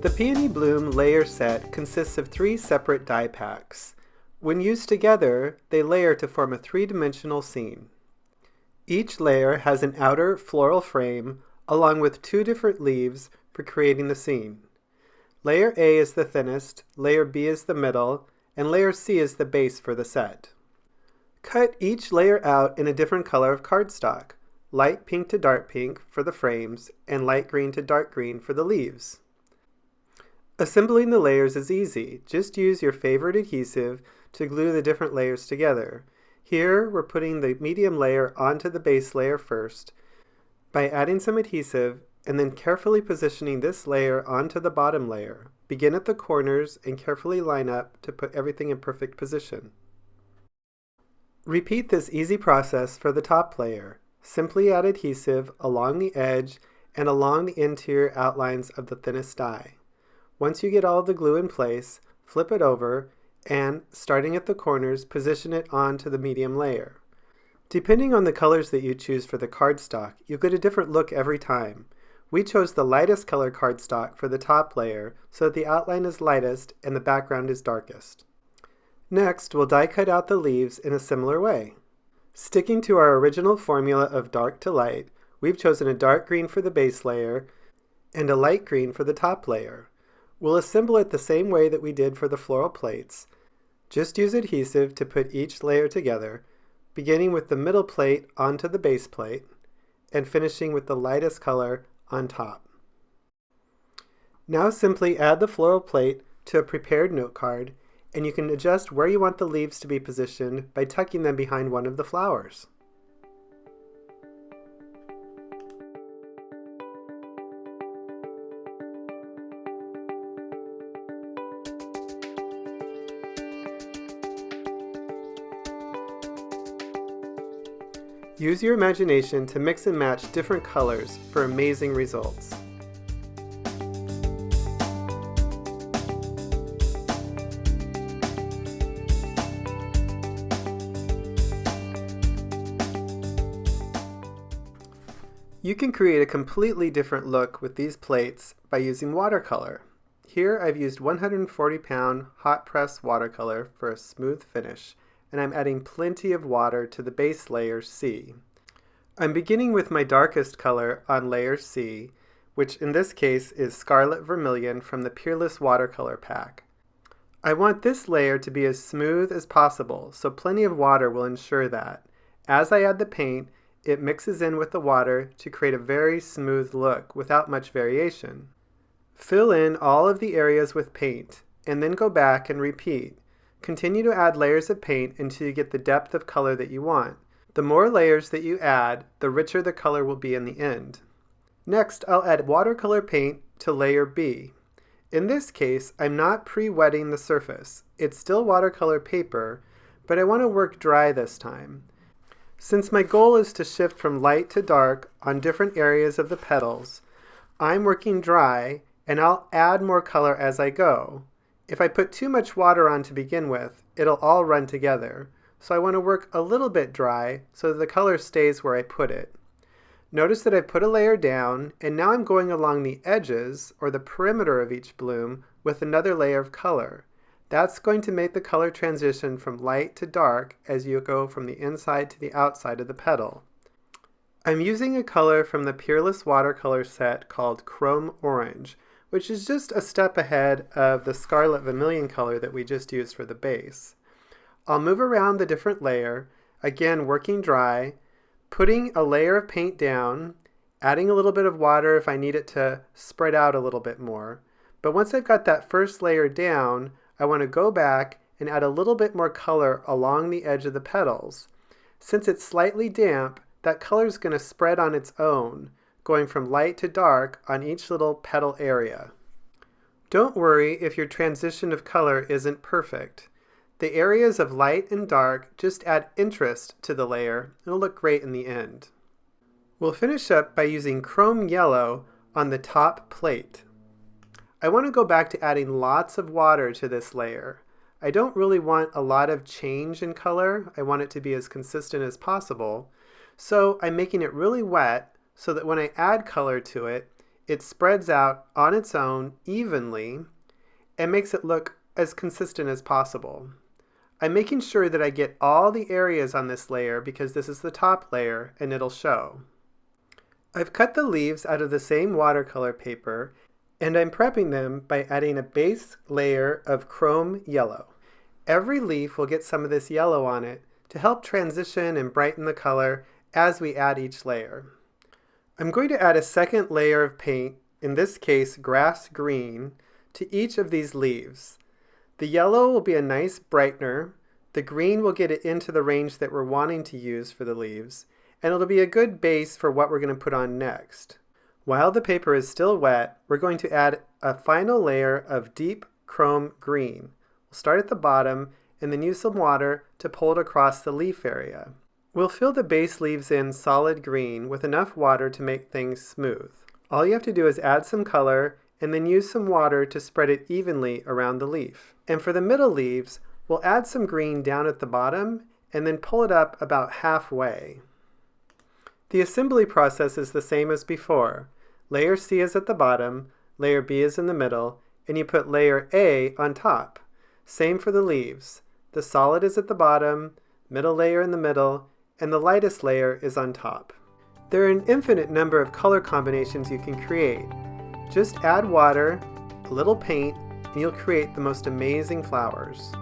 The Peony Bloom layer set consists of 3 separate die packs. When used together, they layer to form a 3-dimensional scene. Each layer has an outer floral frame along with 2 different leaves for creating the scene. Layer A is the thinnest, layer B is the middle, and layer C is the base for the set. Cut each layer out in a different color of cardstock, light pink to dark pink for the frames, and light green to dark green for the leaves. Assembling the layers is easy. Just use your favorite adhesive to glue the different layers together. Here, we're putting the medium layer onto the base layer first by adding some adhesive and then carefully positioning this layer onto the bottom layer. Begin at the corners and carefully line up to put everything in perfect position. Repeat this easy process for the top layer. Simply add adhesive along the edge and along the interior outlines of the thinnest die. Once you get all the glue in place, flip it over and, starting at the corners, position it onto the medium layer. Depending on the colors that you choose for the cardstock, you'll get a different look every time. We chose the lightest color cardstock for the top layer so that the outline is lightest and the background is darkest. Next, we'll die cut out the leaves in a similar way. Sticking to our original formula of dark to light, we've chosen a dark green for the base layer and a light green for the top layer. We'll assemble it the same way that we did for the floral plates. Just use adhesive to put each layer together, beginning with the middle plate onto the base plate and finishing with the lightest color on top. Now simply add the floral plate to a prepared note card, and you can adjust where you want the leaves to be positioned by tucking them behind one of the flowers. Use your imagination to mix and match different colors for amazing results. You can create a completely different look with these plates by using watercolor. Here I've used 140-pound hot press watercolor for a smooth finish, and I'm adding plenty of water to the base layer C. I'm beginning with my darkest color on layer C, which in this case is Scarlet Vermilion from the Peerless Watercolor Pack. I want this layer to be as smooth as possible, so plenty of water will ensure that. As I add the paint, it mixes in with the water to create a very smooth look without much variation. Fill in all of the areas with paint, and then go back and repeat. Continue to add layers of paint until you get the depth of color that you want. The more layers that you add, the richer the color will be in the end. Next, I'll add watercolor paint to layer B. In this case, I'm not pre-wetting the surface. It's still watercolor paper, but I want to work dry this time. Since my goal is to shift from light to dark on different areas of the petals, I'm working dry, and I'll add more color as I go. If I put too much water on to begin with, it'll all run together. So I want to work a little bit dry so that the color stays where I put it. Notice that I've put a layer down, and now I'm going along the edges, or the perimeter of each bloom, with another layer of color. That's going to make the color transition from light to dark as you go from the inside to the outside of the petal. I'm using a color from the Peerless watercolor set called Chrome Orange, which is just a step ahead of the Scarlet Vermilion color that we just used for the base. I'll move around the different layer, again working dry, putting a layer of paint down, adding a little bit of water if I need it to spread out a little bit more. But once I've got that first layer down, I want to go back and add a little bit more color along the edge of the petals. Since it's slightly damp, that color is going to spread on its own, going from light to dark on each little petal area. Don't worry if your transition of color isn't perfect. The areas of light and dark just add interest to the layer and it'll look great in the end. We'll finish up by using chrome yellow on the top plate. I want to go back to adding lots of water to this layer. I don't really want a lot of change in color. I want it to be as consistent as possible. So I'm making it really wet so that when I add color to it, it spreads out on its own evenly and makes it look as consistent as possible. I'm making sure that I get all the areas on this layer because this is the top layer and it'll show. I've cut the leaves out of the same watercolor paper and I'm prepping them by adding a base layer of chrome yellow. Every leaf will get some of this yellow on it to help transition and brighten the color as we add each layer. I'm going to add a second layer of paint, in this case grass green, to each of these leaves. The yellow will be a nice brightener, the green will get it into the range that we're wanting to use for the leaves, and it'll be a good base for what we're going to put on next. While the paper is still wet, we're going to add a final layer of deep chrome green. We'll start at the bottom and then use some water to pull it across the leaf area. We'll fill the base leaves in solid green with enough water to make things smooth. All you have to do is add some color and then use some water to spread it evenly around the leaf. And for the middle leaves, we'll add some green down at the bottom and then pull it up about halfway. The assembly process is the same as before. Layer C is at the bottom, layer B is in the middle, and you put layer A on top. Same for the leaves. The solid is at the bottom, middle layer in the middle, and the lightest layer is on top. There are an infinite number of color combinations you can create. Just add water, a little paint, and you'll create the most amazing flowers.